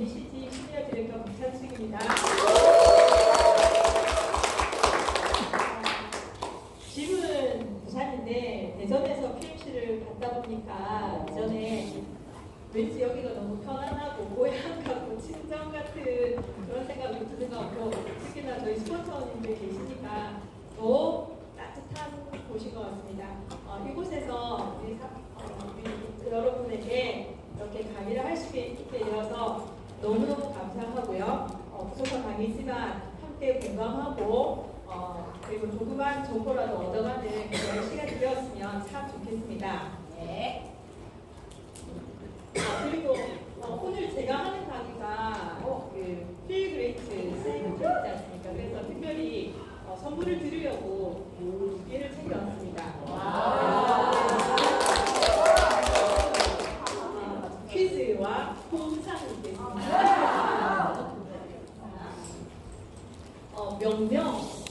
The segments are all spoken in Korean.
유니시티 시니어 디렉터 박찬숙입니다. 집은 부산인데 대전에서 PMC를 갔다 보니까 이전에 왠지 여기가 너무 편안하고 고향 같고 친정 같은 그런 생각이 드는 것 같고, 특히나 저희 스폰서님들 계시니까 더 따뜻한 곳인 것 같습니다. 이곳에서 우리 여러분에게 이렇게 강의를 할 수 있게 되어서 너무너무 감사하고요. 부족한 강의지만 함께 공감하고 그리고 조그만 정보라도 얻어가는 그런 시간이 되었으면 참 좋겠습니다. 네. 그리고 오늘 제가 하는 강의가 그 Feel Great 세이브 있지 않습니까? 그래서 특별히 선물을 드리려고 두 개를 챙겨왔습니다. 퀴즈와 공상이 있겠습니다.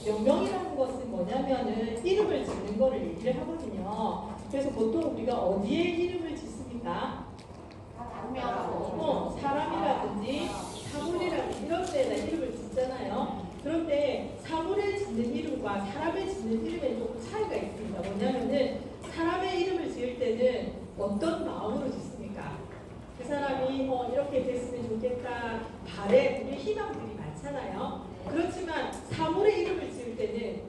명명이라는 것은 뭐냐면은 이름을 짓는 거를 얘기를 하거든요. 그래서 보통 우리가 어디에 이름을 짓습니까? 사람이라든지 사물이라든지 이런 데에다 이름을 짓잖아요. 그런데 사물에 짓는 이름과 사람에 짓는 이름에 조금 차이가 있습니다. 뭐냐면은 사람의 이름을 지을 때는 어떤 마음으로 짓습니까? 그 사람이 이렇게 됐으면 좋겠다, 바래, 우리 희망들이 많잖아요. 그렇지만 사물의 이름을 지을 때는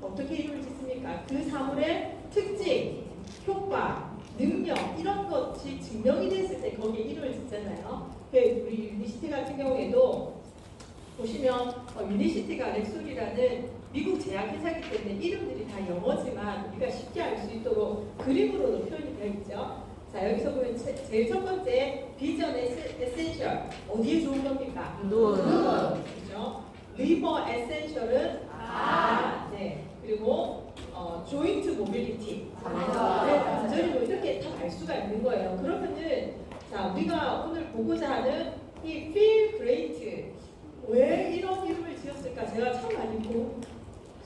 어떻게 이름을 짓습니까? 그 사물의 특징, 효과, 능력 이런 것이 증명이 됐을 때 거기에 이름을 짓잖아요. 우리 유니시티 같은 경우에도 보시면 유니시티가 렉솔이라는 미국 제약회사이기 때문에 이름들이 다 영어지만 우리가 쉽게 알 수 있도록 그림으로도 표현이 되어 있죠. 자, 여기서 보면 제일 첫 번째 비전 에센셜 어디에 좋은 겁니까? 눈. 그렇죠? 리버 에센셜은 네. 그리고 조인트 모빌리티. 완전히 뭐 이렇게 다 알 수가 있는 거예요. 그러면은 자, 우리가 오늘 보고자 하는 이 Feel Great 왜 이런 이름을 지었을까? 제가 참 많이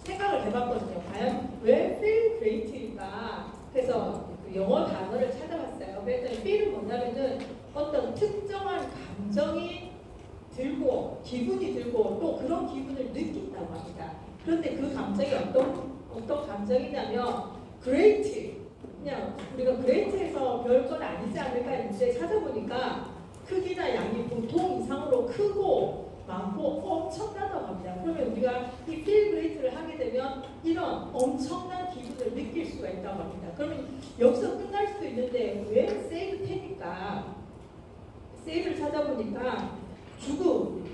생각을 해봤거든요. 과연 왜 Feel Great일까? 그래서 그 영어 단어를 찾아봤어요. 그랬더니 feel은 뭐냐면은 어떤 특정한 감정이 들고 기분이 들고 또 그런 기분을 느낀다고 합니다. 그런데 그 감정이 어떤 감정이냐면 great, 그냥 우리가 great에서 별건 아니지 않을까 했는데 찾아보니까 크기나 양이 보통 이상으로 크고 많고 엄청나다고 합니다. 그러면 우리가 이 feel great를 하게 되면 이런 엄청난 기분을 느낄 수가 있다고 합니다. 그러면 여기서 끝날 수도 있는데 왜 save 10입니까? save를 찾아보니까 죽음,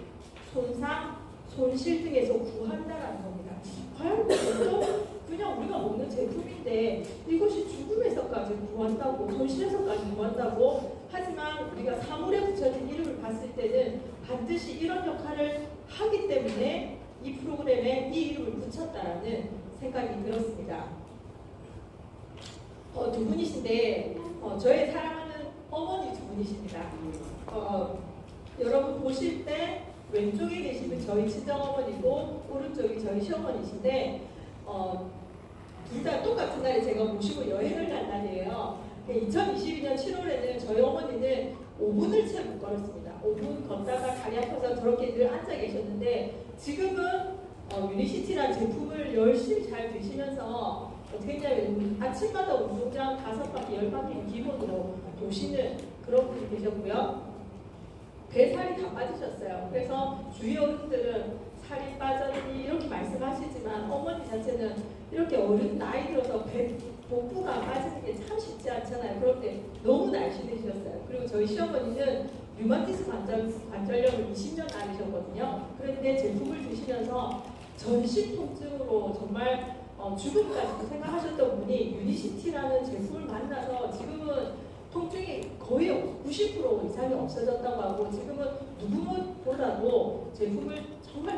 손상, 손실 등에서 구한다라는 겁니다. 과연 그냥 우리가 먹는 제품인데 이것이 죽음에서까지 구한다고, 손실에서까지 구한다고. 하지만 우리가 사물에 붙여진 이름을 봤을 때는 반드시 이런 역할을 하기 때문에 이 프로그램에 이 이름을 붙였다라는 생각이 들었습니다. 두 분이신데 저의 사랑하는 어머니 두 분이십니다. 여러분 보실 때 왼쪽에 계시는 저희 친정어머니고 오른쪽이 저희 시어머니신데 둘 다 똑같은 날에 제가 모시고 여행을 간 날이에요. 2022년 7월에는 저희 어머니는 5분을 채 못 걸었습니다. 5분 걷다가 다리 아파서 저렇게 늘 앉아 계셨는데 지금은 유니시티라는 제품을 열심히 잘 드시면서 어떻게 했냐면 아침마다 운동장 5바퀴, 10바퀴 기본으로 도시는 그런 분이 계셨고요. 배살이 다 빠지셨어요. 그래서 주위 어른들은 살이 빠졌니 이렇게 말씀하시지만 어머니 자체는 이렇게 어른 나이 들어서 복부가 빠지는 게 참 쉽지 않잖아요. 그런데 너무 날씬해지셨어요. 그리고 저희 시어머니는 류마티스 관절염을 20년 앓으셨거든요. 그런데 제품을 드시면서 전신 통증으로 정말 죽음까지도 생각하셨던 분이 유니시티라는 제품을 만나서 지금은 통증이 거의 90% 이상이 없어졌다고 하고 지금은 누구보다도 제품을 정말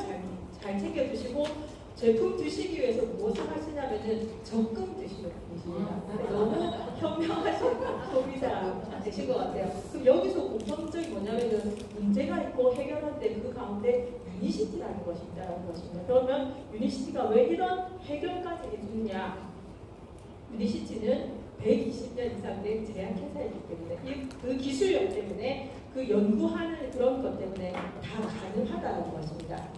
잘 챙겨 드시고 제품 드시기 위해서 무엇을 하시냐면은 적금 드시는 분이십니다. 너무 현명하신 소비자 되신 것 같아요. 그럼 여기서 공통점이 뭐냐면은 문제가 있고 해결할 때 그 가운데 유니시티라는 것이 있다는 것입니다. 그러면 유니시티가 왜 이런 해결까지 해주느냐? 유니시티는 120년 이상 된 제약회사이기 때문에 그 기술력 때문에 그 연구하는 그런 것 때문에 다 가능하다는 것입니다.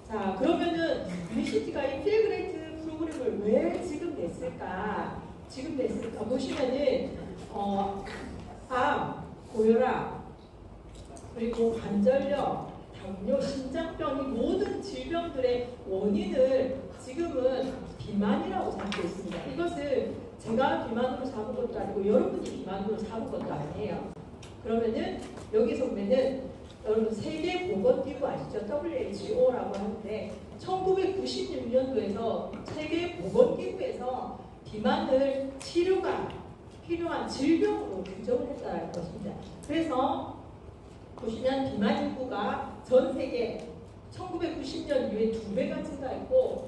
자, 그러면은 유니시티가 이 필그레이트 프로그램을 왜 지금 냈을까? 보시면은 암, 고혈압, 그리고 관절염, 당뇨, 심장병 이 모든 질병들의 원인을 지금은 비만이라고 잡고 있습니다. 이것을 제가 비만으로 잡은 것도 아니고 여러분이 비만으로 잡은 것도 아니에요. 그러면은 여기서 보면은 여러분 세계보건기구 아시죠? WHO라고 하는데 1996년도에서 세계보건기구에서 비만을 치료가 필요한 질병으로 규정을 했다는 것입니다. 그래서 보시면 비만 인구가 전 세계 1990년 이후에 2배가 증가했고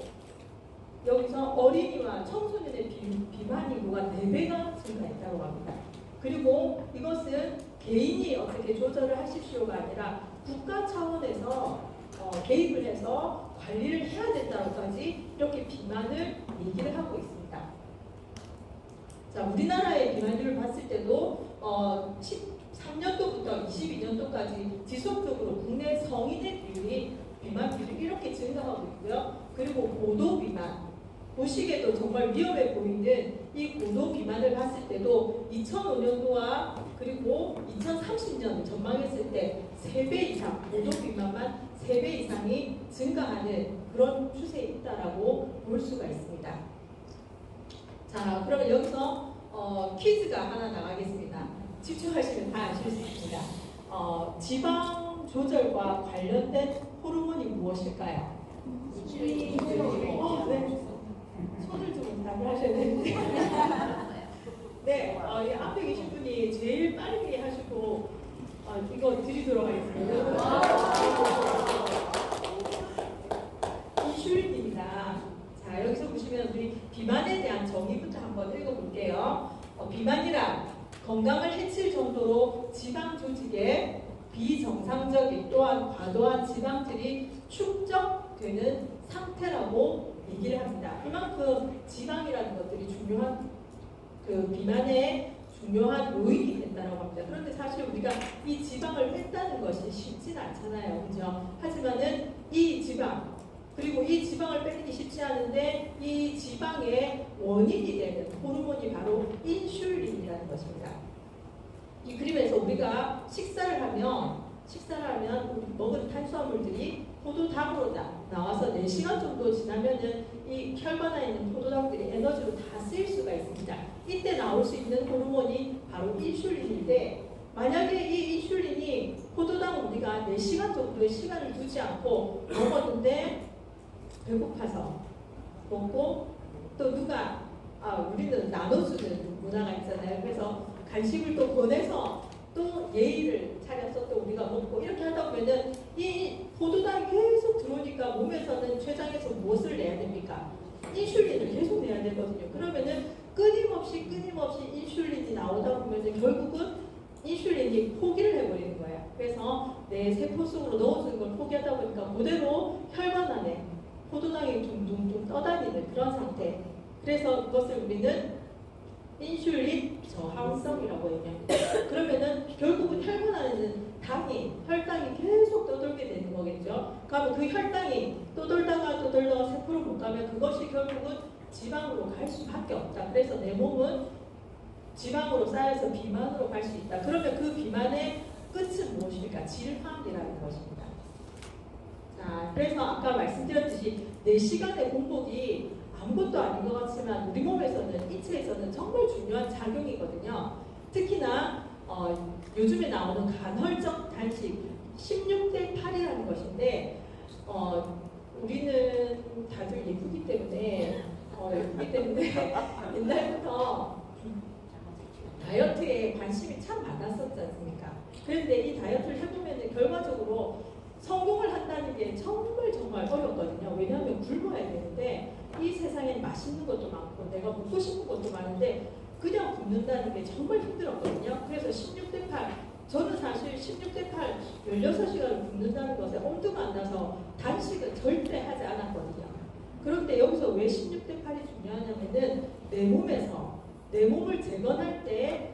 여기서 어린이와 청소년의 비만 인구가 4배가 증가했다고 합니다. 그리고 이것은 개인이 어떻게 조절을 하십시오가 아니라 국가 차원에서 개입을 해서 관리를 해야 된다고까지 이렇게 비만을 얘기를 하고 있습니다. 자, 우리나라의 비만율을 봤을 때도 13년도부터 22년도까지 지속적으로 국내 성인의 비율이 비만 비율이 이렇게 증가하고 있고요. 그리고 고도 비만 보시기에도 정말 위험해 보이는 이 고도 비만을 봤을 때도 2005년도와 그리고 2030년 전망했을 때 3배 이상, 고도 비만만 3배 이상이 증가하는 그런 추세에 있다라고 볼 수가 있습니다. 자, 그러면 여기서 퀴즈가 하나 나가겠습니다. 집중하시면 다 아실 수 있습니다. 지방 조절과 관련된 호르몬이 무엇일까요? 네. 손을 좀 답을 하셔야 되는데. 네, 이 앞에 계신 분이 제일 빠르게 하시고 이거 드리도록 하겠습니다. 인슐린입니다. 자, 여기서 보시면 우리 비만에 대한 정의부터 한번 읽어볼게요. 비만이란 건강을 해칠 정도로 지방 조직에 비정상적인 또한 과도한 지방질이 축적되는 상태라고 얘기를 합니다. 이만큼 지방이라는 것들이 중요한 비만의 중요한 요인이 된다고 합니다. 그런데 사실 우리가 이 지방을 뺀다는 것이 쉽진 않잖아요. 그죠? 하지만은 이 지방 그리고 이 지방을 빼기 쉽지 않은데 이 지방의 원인이 되는 호르몬이 바로 인슐린이라는 것입니다. 이 그림에서 우리가 식사를 하면 우리 먹은 탄수화물들이 포도당으로 나와서 4시간 정도 지나면은 이 혈관에 있는 포도당들이 에너지로 다 쓰일 수가 있습니다. 이때 나올 수 있는 호르몬이 바로 인슐린인데 만약에 이 인슐린이 포도당 우리가 4시간 정도의 시간을 두지 않고 먹었는데 배고파서 먹고 또 누가 우리는 나눠주는 문화가 있잖아요. 그래서 간식을 또 보내서 또 예의를 차려서 또 우리가 먹고 이렇게 하다 보면은 이 포도당이 계속 들어오니까 몸에서는 췌장에서 무엇을 내야 됩니까? 인슐린을 계속 내야 되거든요. 그러면은 끊임없이 인슐린이 나오다 보면은 결국은 인슐린이 포기를 해버리는 거예요. 그래서 내 세포 속으로 넣어주는 걸 포기하다 보니까 그대로 혈관 안에 포도당이 둥둥둥 떠다니는 그런 상태. 그래서 그것을 우리는 인슐린 저항성이라고 얘기합니다. 그러면은 결국은 혈관 안에는 혈당이 계속 떠돌게 되는 거겠죠. 그러면 그 혈당이 떠돌다가 세포로 못 가면 그것이 결국은 지방으로 갈 수밖에 없다. 그래서 내 몸은 지방으로 쌓여서 비만으로 갈 수 있다. 그러면 그 비만의 끝은 무엇일까? 질환이라는 것입니다. 자, 그래서 아까 말씀드렸듯이 4시간의 공복이 아무것도 아닌 것 같지만 우리 몸에서는, 인체에서는 정말 중요한 작용이거든요. 특히나 요즘에 나오는 간헐적 단식 16대 8이라는 것인데 우리는 다들 예쁘기 때문에 옛날부터 다이어트에 관심이 참 많았었지 않습니까? 그런데 이 다이어트를 해보면 결과적으로 성공을 한다는 게 정말 어렵거든요. 왜냐하면 굶어야 되는데 이 세상에 맛있는 것도 많고 내가 먹고 싶은 것도 많은데 그냥 굶는다는 게 정말 힘들었거든요. 그래서 16대 8, 저는 사실 16대 8, 16시간을 굶는다는 것에 엄두가 안 나서 단식은 절대 하지 않았거든요. 그런데 여기서 왜 16대 8이 중요하냐면은 내 몸에서 내 몸을 재건할 때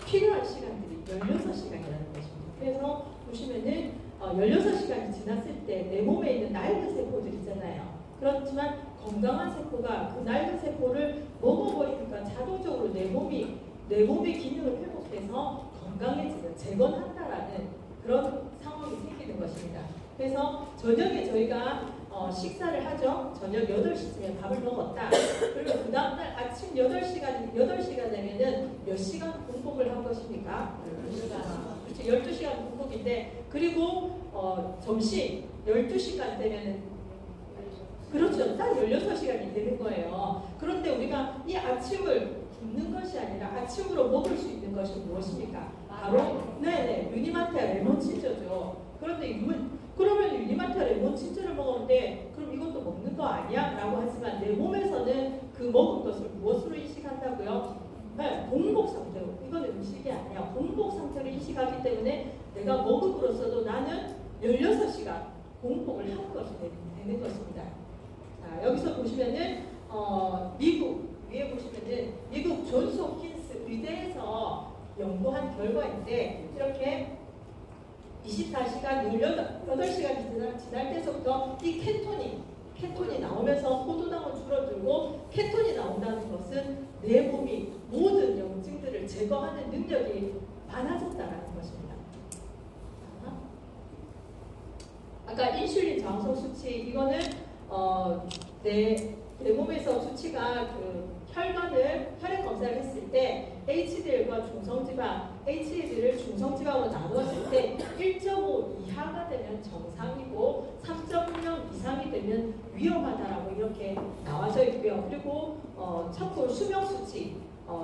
필요한 시간들이 16시간이라는 것입니다. 그래서 보시면은 16시간이 지났을 때 내 몸에 있는 낡은 세포들 있잖아요. 그렇지만 건강한 세포가 그 낡은 세포를 먹어버리니까 자동적으로 내 몸의 기능을 회복해서 건강해지고 재건한다라는 그런 상황이 생기는 것입니다. 그래서 저녁에 저희가 식사를 하죠. 저녁 8시쯤에 밥을 먹었다. 그리고 그 다음날 아침 8시간 되면은 몇 시간 공복을 한 것입니까? 12시간. 그렇죠. 12시간 공복인데, 그리고 점심 12시간 되면은, 그렇죠. 딱 16시간이 되는 거예요. 그런데 우리가 이 아침을 굶는 것이 아니라 아침으로 먹을 수 있는 것이 무엇입니까? 바로 네네 유니마티아 레몬치저죠. 그런데 그러면 유니마티아 레몬치저를 먹었는데 그럼 이것도 먹는 거 아니야? 라고 하지만 내 몸에서는 그 먹은 것을 무엇으로 인식한다고요? 네, 공복 상태로. 이거는 음식이 아니야. 공복 상태로 인식하기 때문에 내가 먹음으로써도 나는 16시간 공복을 한 것이 되는 것입니다. 자, 여기서 보시면은 미국 위에 보시면은 미국 존스 홉킨스 의대에서 연구한 결과인데, 이렇게 24시간, 18시간 지날 때서부터 이 케톤이 나오면서 포도당은 줄어들고, 케톤이 나온다는 것은 내 몸이 모든 염증들을 제거하는 능력이 많아졌다는 것입니다. 아까 인슐린 저항성 수치, 이거는 내 몸에서 수치가 혈액 검사를 했을 때 HDL과 중성지방, HDL을 중성지방으로 나누었을 때 1.5 이하가 되면 정상이고 3.0 이상이 되면 위험하다라고 이렇게 나와져 있고요. 그리고 참고로 수명 수치,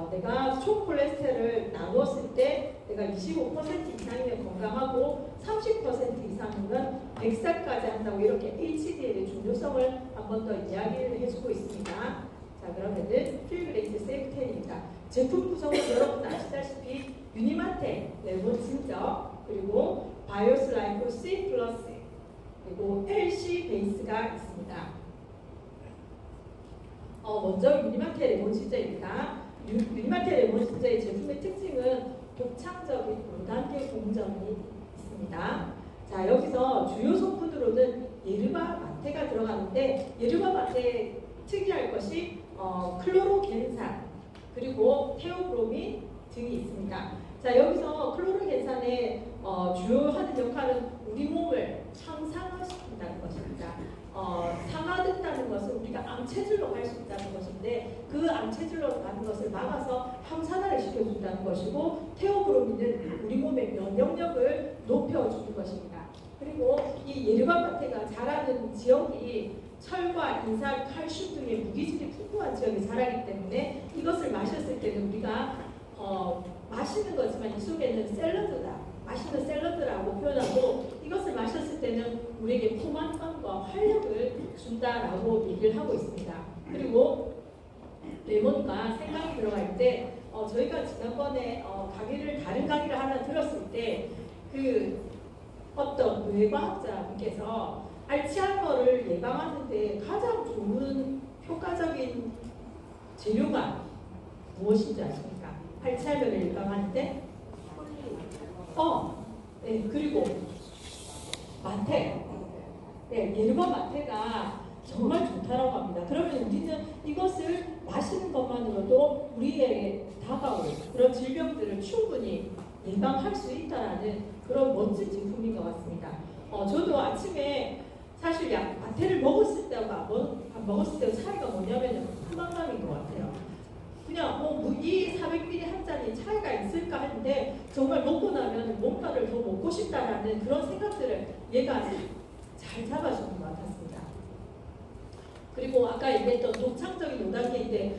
내가 총 콜레스테롤을 나누었을 때 내가 25% 이상이면 건강하고 30% 이상이면 100살까지 한다고 이렇게 HDL의 중요성을 한 번 더 이야기를 해주고 있습니다. 자, 그러면은 필그레이트 세이프텐입니다. 제품 구성은 여러분 아시다시피 유니마테, 레몬진저, 그리고 바이오스라이프 C 플러스, 그리고 LC 베이스가 있습니다. 먼저 유니마테 레몬진저입니다. 유니마테 레몬진저의 제품의 특징은 독창적인 5단계 공정이 있습니다. 자, 여기서 주요 성분으로는 예르바 마테가 들어가는데, 예르바 마테 특이할 것이 클로로겐산, 그리고 테오브로민 등이 있습니다. 자, 여기서 클로로겐산의 주요 하는 역할은 우리 몸을 항산화시킨다는 것입니다. 상하된다는 것은 우리가 암체질로 갈 수 있다는 것인데, 그 암체질로 가는 것을 막아서 항산화를 시켜준다는 것이고, 테오브로민은 우리 몸의 면역력을 높여주는 것입니다. 그리고 이 예르바마테가 자라는 지역이 철과 인산, 칼슘 등의 무기질이 풍부한 지역에 자라기 때문에 이것을 마셨을 때는 우리가 마시는 거지만 이 속에는 샐러드다, 맛있는 샐러드라고 표현하고, 이것을 마셨을 때는 우리에게 포만감과 활력을 준다라고 얘기를 하고 있습니다. 그리고 레몬과 생강이 들어갈 때 저희가 지난번에 다른 강의를 하나 들었을 때 어떤 뇌과학자분께서 알츠하이머를 예방하는데 가장 좋은 효과적인 재료가 무엇인지 아십니까? 알츠하이머를 예방하는데 네, 그리고 마테, 네, 예르바 마테가 정말 좋다라고 합니다. 그러면 우리는 이것을 마시는 것만으로도 우리에게 다가올 그런 질병들을 충분히 예방할 수 있다라는 그런 멋진 제품인 것 같습니다. 저도 아침에 사실 마테를 먹었을 때와 안 먹었을 때의 차이가 뭐냐면 포만감인 것 같아요. 그냥 이 400ml 한 잔이 차이가 있을까 했는데, 정말 먹고 나면 뭔가를 더 먹고 싶다라는 그런 생각들을 얘가 잘 잡아주는 것 같았습니다. 그리고 아까 얘기했던 독창적인 5단계인데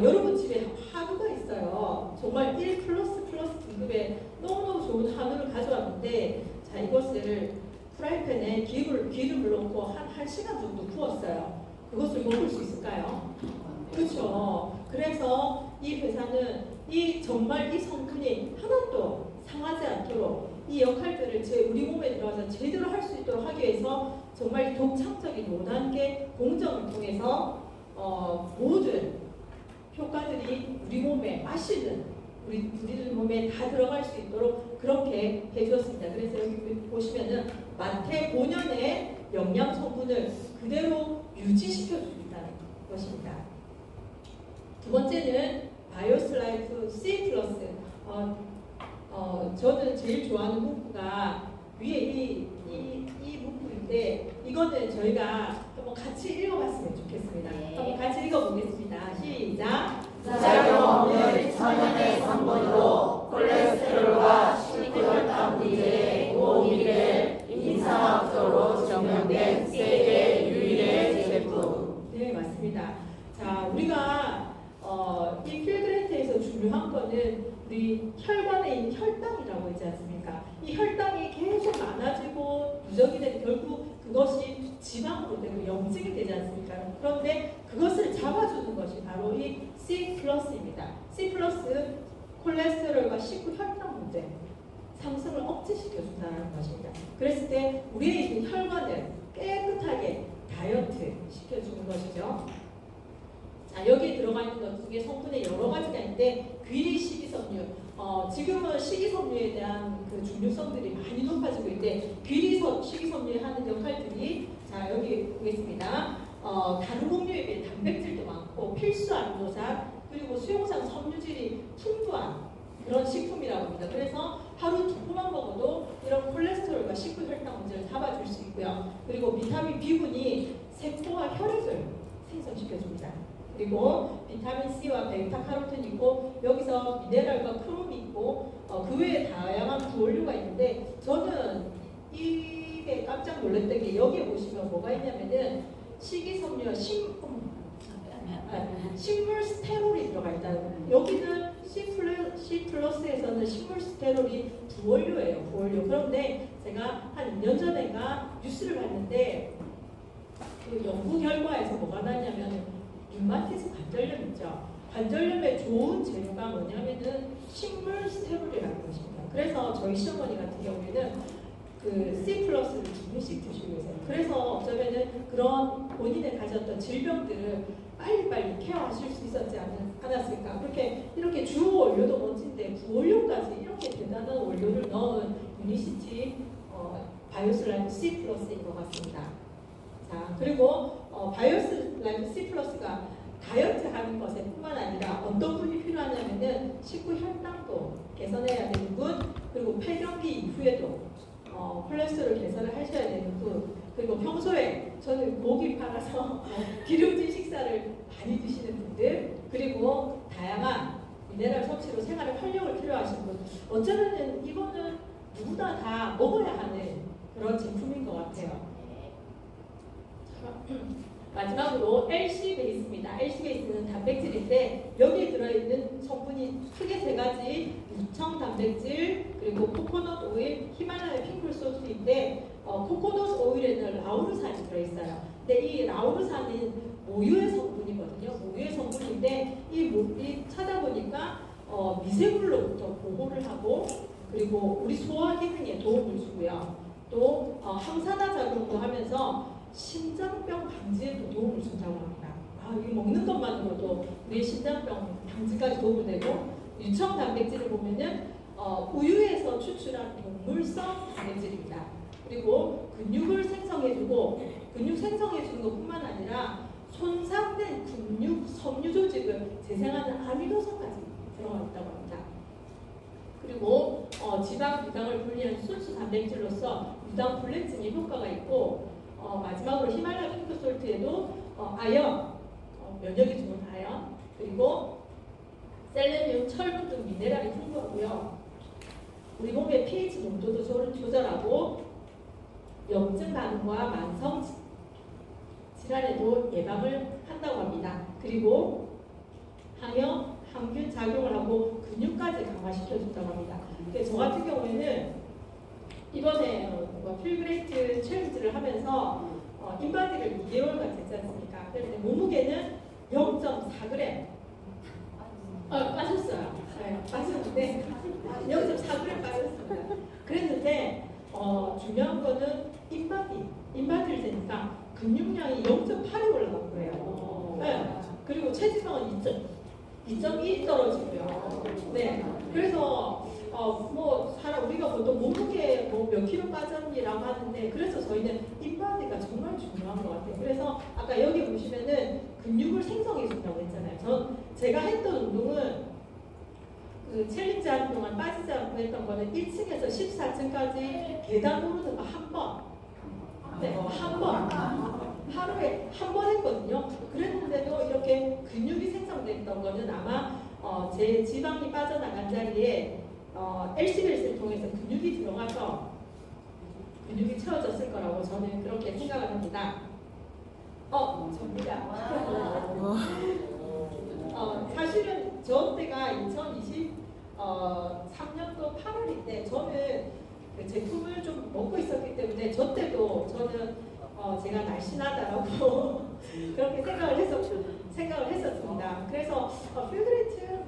여러분 집에 한우가 있어요. 정말 1 플러스 등급의 너무너무 좋은 한우를 가져왔는데, 자, 이것을 프라이팬에 기름을 넣고 한 1시간 정도 구웠어요. 그것을 먹을 수 있을까요? 그렇죠. 그래서 이 회사는 정말 이 성분이 하나도 상하지 않도록 이 역할들을 우리 몸에 들어가서 제대로 할 수 있도록 하기 위해서 정말 독창적인 5단계 공정을 통해서 모든 효과들이 우리 몸에 맛있는 우리들 몸에 다 들어갈 수 있도록 그렇게 해주었습니다. 그래서 여기 보시면은 마태 본연의 영양 성분을 그대로 유지시켜준다는 것입니다. 두 번째는 바이오스 라이프 C 플러스. 저는 제일 좋아하는 문구가 위에 이 문구인데 이거는 저희가 한번 같이 읽어봤으면 좋겠습니다. 한번 같이 읽어보겠습니다. 시작. 부작용 없는 천연의 성분으로 콜레스테롤과 식후혈당 문제의 원인을 임상학적으로 증명된 세계 유일의 제품. 네, 맞습니다. 자, 우리가 이 필그레트에서 중요한 거는 우리 혈관에 있는 혈당이라고 있지 않습니까? 이 혈당이 계속 많아지고 누적이 되면 결국 그것이 지방으로 되고 염증이 되지 않습니까? 그런데 그것을 잡아주는 것이 바로 이 C 플러스입니다. C 플러스 콜레스테롤과 식후 혈당 문제 상승을 억제시켜준다는 것입니다. 그랬을 때 우리의 있는 혈관을 깨끗하게 다이어트 시켜주는 것이죠. 자, 여기에 들어가 있는 것 중에 성분에 여러 가지가 있는데 귀리 식이섬유, 지금은 식이섬유에 대한 그 중요성들이 많이 높아지고 있는데 귀리 식이섬유에 하는 역할들이 자 여기 보겠습니다. 다른 곡류에 비해 단백질도 많고 필수 아미노산 그리고 수용성 섬유질이 풍부한 그런 식품이라고 합니다. 그래서 하루 2포만 먹어도 이런 콜레스테롤과 식후혈당 문제를 잡아줄 수 있고요. 그리고 비타민 B군이 세포와 혈액을 생성시켜줍니다. 그리고 비타민 C와 베타카로틴이 있고 여기서 미네랄과 크롬이 있고 그 외에 다양한 부원료가 있는데 저는 이게 깜짝 놀랐던 게 여기에 보시면 뭐가 있냐면은 식이섬유와 식물 스테롤이 들어가 있다는 여기는 C 플러스에서는 식물 스테롤이 부원료예요. 부원료. 그런데 제가 한 2년 전인가 뉴스를 봤는데 그 연구 결과에서 뭐가 나냐면 류마티스 관절염 있죠. 관절염에 좋은 재료가 뭐냐면은 식물 스테롤이라는 것입니다. 그래서 저희 시어머니 같은 경우에는 그 C 플러스를 2분씩 드시고 계세요. 그래서 어쩌면은 그런 본인이 가졌던 질병들을 빨리빨리 케어하실 수 있었지 않았을까. 이렇게 주 원료도 멋진데 부원료까지 이렇게 대단한 원료를 넣은 유니시티 바이오스 라이프 C 플러스인 것 같습니다. 자, 그리고 바이오스 라이프 C 플러스가 다이어트 하는 것에 뿐만 아니라 어떤 분이 필요하냐면은 식후 혈당도 개선해야 되는 분, 그리고 폐경기 이후에도 콜레스테롤 개선을 하셔야 되는 분, 그리고 평소에 저는 고기 팔아서 기름진 식사를 많이 드시는 분들, 그리고 다양한 미네랄 섭취로 생활에 활력을 필요하신 분, 어쩌면 이거는 누구나 다 먹어야 하는 그런 제품인 것 같아요. 마지막으로 LC 베이스입니다. LC 베이스는 단백질인데 여기에 들어있는 성분이 크게 세 가지, 유청 단백질, 그리고 코코넛 오일, 히말라야 핑크 소스인데 코코넛 오일에는 라우르산이 들어있어요. 근데 이 라우르산은 모유의 성분이거든요. 모유의 성분인데 이 찾아보니까 미생물로부터 보호를 하고 그리고 우리 소화 기능에 도움을 주고요. 또 항산화 작용도 하면서 심장병 방지에도 도움을 준다고 합니다. 이거 먹는 것만으로도 우리 심장병 방지까지 도움이 되고 유청 단백질을 보면은 우유에서 추출한 동물성 단백질입니다. 그리고 근육을 생성해주고 근육 생성해주는 것뿐만 아니라 손상된 근육 섬유 조직을 재생하는 아미노산까지 들어가 있다고 합니다. 그리고 지방 유당을 분리하는 순수 단백질로서 유당 불내증에 효과가 있고 마지막으로 히말라야 핑크솔트에도 아연, 면역이 좋은 아연, 그리고 셀레늄, 철분 등 미네랄이 풍부하고요. 우리 몸의 pH 농도도 조절하고 염증 반응과 만성 질환에도 예방을 한다고 합니다. 그리고 항염, 항균 작용을 하고 근육까지 강화시켜준다고 합니다. 저 같은 경우에는 이번에 필그레이트 챌린지를 하면서 인바디를 2개월간 했지 않습니까? 그런데 몸무게는 0.4g 빠졌어요. 네, 빠졌는데 0.4g 빠졌습니다. 그랬는데 중요한 거는 인바디를 재니까 근육량이 0.8이 올라간 거예요. 네. 그리고 체지방은 2.1 떨어지고요. 네. 그래서 우리가 보통 몸무게 몇 킬로 빠졌니라고 하는데, 그래서 저희는 인바디가 정말 중요한 것 같아요. 그래서 아까 여기 보시면은 근육을 생성해 준다고 했잖아요. 제가 했던 운동은 그 챌린지 하는 동안 빠지지 않고 했던 거는 1층에서 14층까지 계단 오르는 거 한 번. 네, 한 번. 하루에 한 번 했거든요. 그랬는데도 이렇게 근육이 생성됐던 거는 아마 제 지방이 빠져나간 자리에 LCBS를 통해서 근육이 들어가서 근육이 채워졌을 거라고 저는 그렇게 생각을 합니다. 접니다. 사실은 저 때가 2023년도 8월인데 저는 그 제품을 좀 먹고 있었기 때문에 저 때도 저는 제가 날씬하다라고 그렇게 생각을 했었습니다. 그래서 필그레이트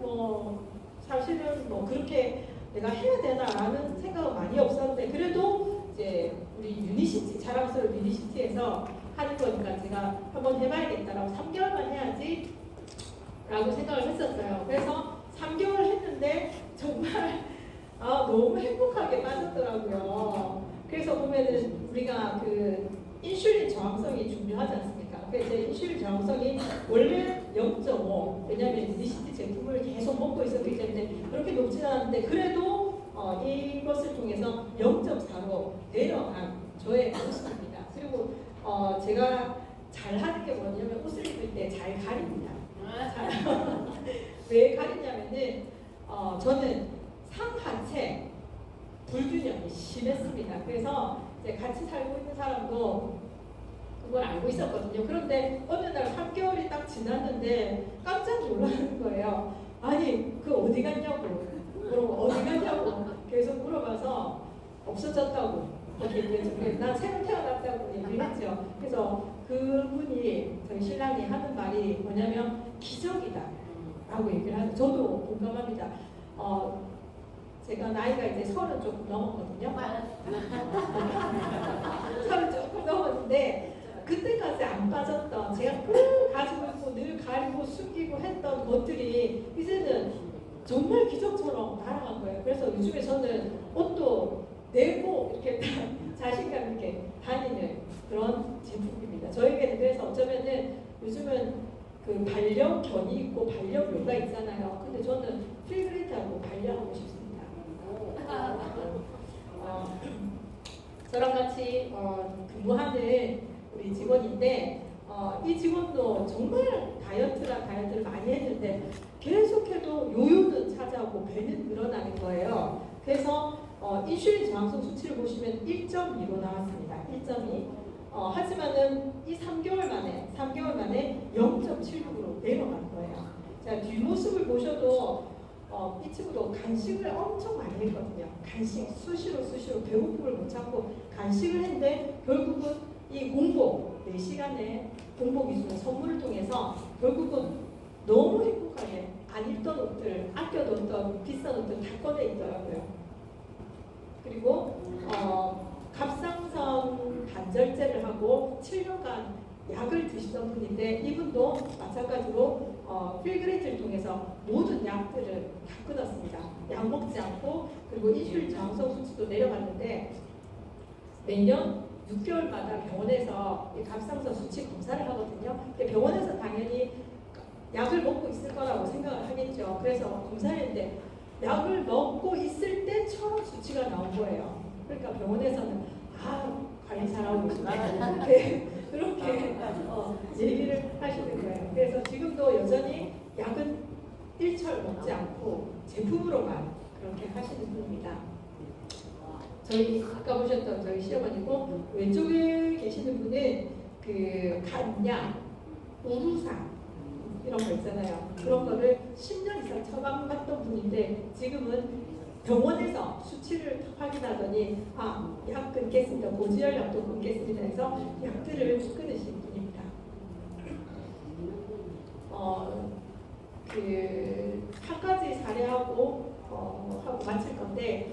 사실은 그렇게 내가 해야 되나라는 생각은 많이 없었는데, 그래도 이제 우리 유니시티, 자랑스러운 유니시티에서 하는 거니까 제가 한번 해봐야겠다라고 3개월만 해야지 라고 생각을 했었어요. 그래서 3개월 했는데 정말 너무 행복하게 빠졌더라고요. 그래서 보면은 우리가 그 인슐린 저항성이 중요하지 않습니까? 그래서 인슐린 저항성이 원래 0.5, 왜냐하면 유니시티 제품을 계속 먹고 있었기 때문에 그렇게 높지는 않은데, 그래도 이것을 통해서 0.4로 내려간 저의 모습입니다. 그리고 제가 잘하는 게 뭐냐면 옷을 입을 때 잘 가립니다. 왜 가리냐면은 저는 상하체 불균형이 심했습니다. 그래서 이제 같이 살고 있는 사람도 그걸 알고 있었거든요. 그런데 어느 날 3개월이 딱 지났는데 깜짝 놀라는 거예요. 아니 그 어디 갔냐고 계속 물어봐서 없어졌다고 그렇게 얘기했죠. 난 새로 태어났다고 얘기를 했죠. 그래서 그분이 저희 신랑이 하는 말이 뭐냐면 기적이다 라고 얘기를 하죠. 저도 공감합니다. 제가 나이가 이제 30 조금 넘었거든요. 30 조금 넘었는데 그때까지 안 빠졌던, 제가 늘 가지고 있고 늘 가리고 숨기고 했던 것들이 이제는 정말 기적처럼 날아간 거예요. 그래서 요즘에 저는 옷도 내고 이렇게 자신감 있게 다니는 그런 제품입니다. 저에게는 그래서 어쩌면은 요즘은 그 반려견이 있고 반려묘가 있잖아요. 근데 저는 필그레이트하고 반려하고 싶습니다. 저랑 같이 근무하는 우리 직원인데 이 직원도 정말 다이어트를 많이 했는데 계속해도 요요는 차지하고 배는 늘어나는 거예요. 그래서 인슐린 저항성 수치를 보시면 1.2로 나왔습니다. 1.2. 하지만은 이 3개월 만에 0.76으로 내려간 거예요. 자, 뒷모습을 보셔도 이 친구도 간식을 엄청 많이 했거든요. 간식 수시로 배고픔을 못 참고 간식을 했는데 결국은 이 공복 4시간의 공복 기준의 선물을 통해서 결국은 너무 행복하게 안 입던 옷들, 아껴뒀던 비싼 옷들 다 꺼내 입더라고요. 그리고 갑상선 단절제를 하고 7년간 약을 드시던 분인데 이분도 마찬가지로 필그레이트를 통해서 모든 약들을 다 끊었습니다. 약 먹지 않고, 그리고 인슐린 저항성 수치도 내려갔는데 매년 6개월마다 병원에서 갑상선 수치 검사를 하거든요. 병원에서 당연히 약을 먹고 있을 거라고 생각을 하겠죠. 그래서 검사했는데 약을 먹고 있을 때처럼 수치가 나온 거예요. 그러니까 병원에서는 관리 잘하고 계시다 그렇게 얘기를 하시는 거예요. 그래서 지금도 여전히 약은 일철 먹지 않고 제품으로만 그렇게 하시는 분입니다. 저희 아까 보셨던 저희 시어머니고, 왼쪽에 계시는 분은 그 간약, 우루산 이런 거 있잖아요. 그런 거를 10년 이상 처방받던 분인데 지금은 병원에서 수치를 확인하더니 약 끊겠습니다. 고지혈 약도 끊겠습니다 해서 약들을 끊으신 분입니다. 한 가지 사례하고 하고 마칠 건데,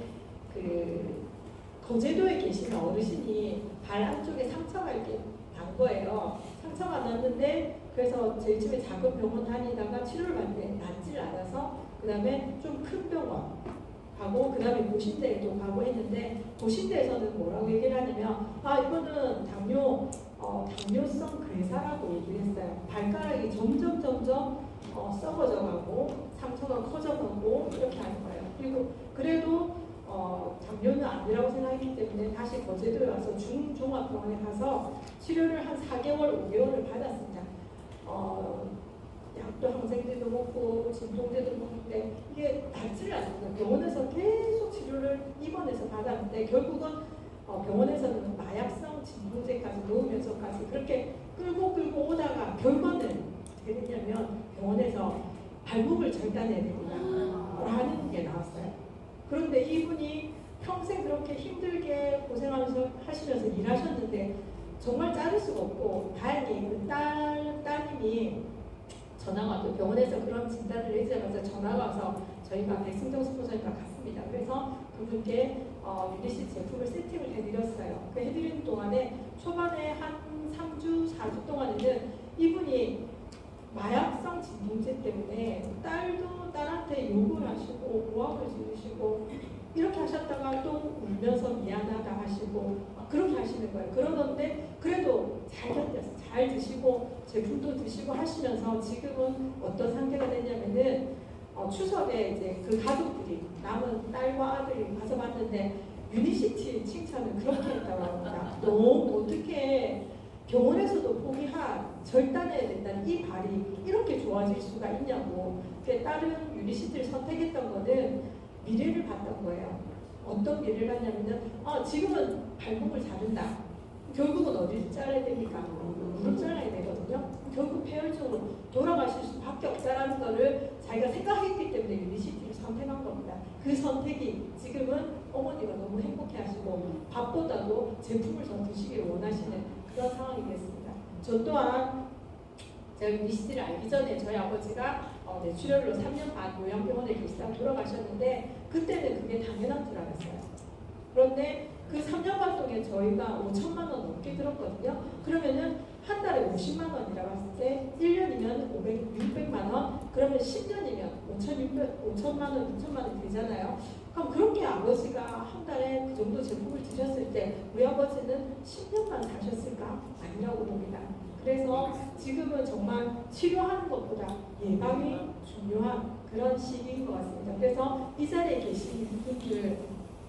거제도에 계시는 어르신이 발 안쪽에 상처가 이렇게 난 거예요. 상처가 났는데 그래서 제일 처음에 작은 병원 다니다가 치료를 받는데 낫질 않아서 그 다음에 좀 큰 병원 가고 그 다음에 고신대에도 가고 했는데 고신대에서는 뭐라고 얘기를 하냐면 이거는 당뇨성 괴사라고 얘기를 했어요. 발가락이 점점 썩어져 가고 상처가 커져가고 이렇게 하는 거예요. 그리고 그래도 당뇨는 아니라고 생각했기 때문에 다시 거제도에 와서 중종합병원에 가서 치료를 한 4개월, 5개월을 받았습니다. 약도 항생제도 먹고 진통제도 먹는데 이게 낫지를 않습니다. 병원에서 계속 치료를 입원해서 받았는데 결국은 병원에서는 마약성 진통제까지 넣으면서까지 그렇게 끌고 오다가 결과는 어떻게 됐냐면 병원에서 발목을 절단해야 됩니다 라는 게 나왔어요. 그런데 이분이 평생 그렇게 힘들게 하시면서 일하셨는데 정말 자를 수가 없고 다행히 그 따님이 전화가 와서 병원에서 그런 진단을 해주자마자 전화가 와서 저희가 백승정 스포츠니까 갔습니다. 그래서 그분께 유니시 제품을 세팅을 해드렸어요. 그 해드리는 동안에 초반에 한 3주, 4주 동안에는 이분이 마약성 진통제 때문에 딸한테 욕을 하시고 고함을 지르시고 이렇게 하셨다가 또 울면서 미안하다 하시고 그렇게 하시는 거예요. 그러던데 그래도 잘 견뎌서 잘 드시고 제품도 드시고 하시면서 지금은 어떤 상태가 됐냐면은 추석에 이제 그 가족들이 남은 딸과 아들이 가서 봤는데 유니시티 칭찬을 그렇게 했다고 합니다. 너무 어떻게 병원에서도 포기한 절단해야 된다는 이 발이 이렇게 좋아질 수가 있냐고. 다른 유니시티를 선택했던 거는 미래를 봤던 거예요. 어떤 미래를 봤냐면은 지금은 발목을 자른다. 결국은 어디를 잘라야 됩니까? 무릎 잘라야 되거든요. 결국 폐혈증으로 돌아가실 수밖에 없다라는 거를 자기가 생각했기 때문에 유니시티를 선택한 겁니다. 그 선택이 지금은 어머니가 너무 행복해하시고 밥보다도 제품을 더 드시기를 원하시는 그런 상황이 됐습니다. 저 또한 제가 유니시티를 알기 전에 저희 아버지가 뇌출혈로 3년 반 요양병원에 계시다가 돌아가셨는데 그때는 그게 당연한 줄 알았어요. 그런데 그 3년 반 동안 저희가 5천만 원 넘게 들었거든요. 그러면은 한 달에 50만 원이라고 했을 때 1년이면 600만 원, 그러면 10년이면 5천만 원, 2천만 원 되잖아요. 그럼 그렇게 아버지가 한 달에 그 정도 제품을 드셨을 때 우리 아버지는 10년만 사셨을까? 아니라고 봅니다. 그래서 지금은 정말 치료하는 것보다 예방이 중요한 그런 시기인 것 같습니다. 그래서 이 자리에 계신 분들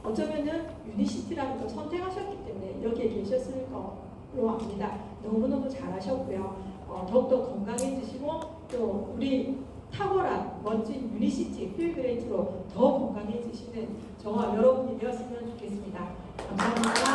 어쩌면은 유니시티라는 걸 선택하셨기 때문에 여기에 계셨을 거로 압니다. 너무너무 잘하셨고요. 더욱더 건강해지시고 또 우리 탁월한 멋진 유니시티 필그레이트로 더 건강해지시는 저와 여러분이 되었으면 좋겠습니다. 감사합니다.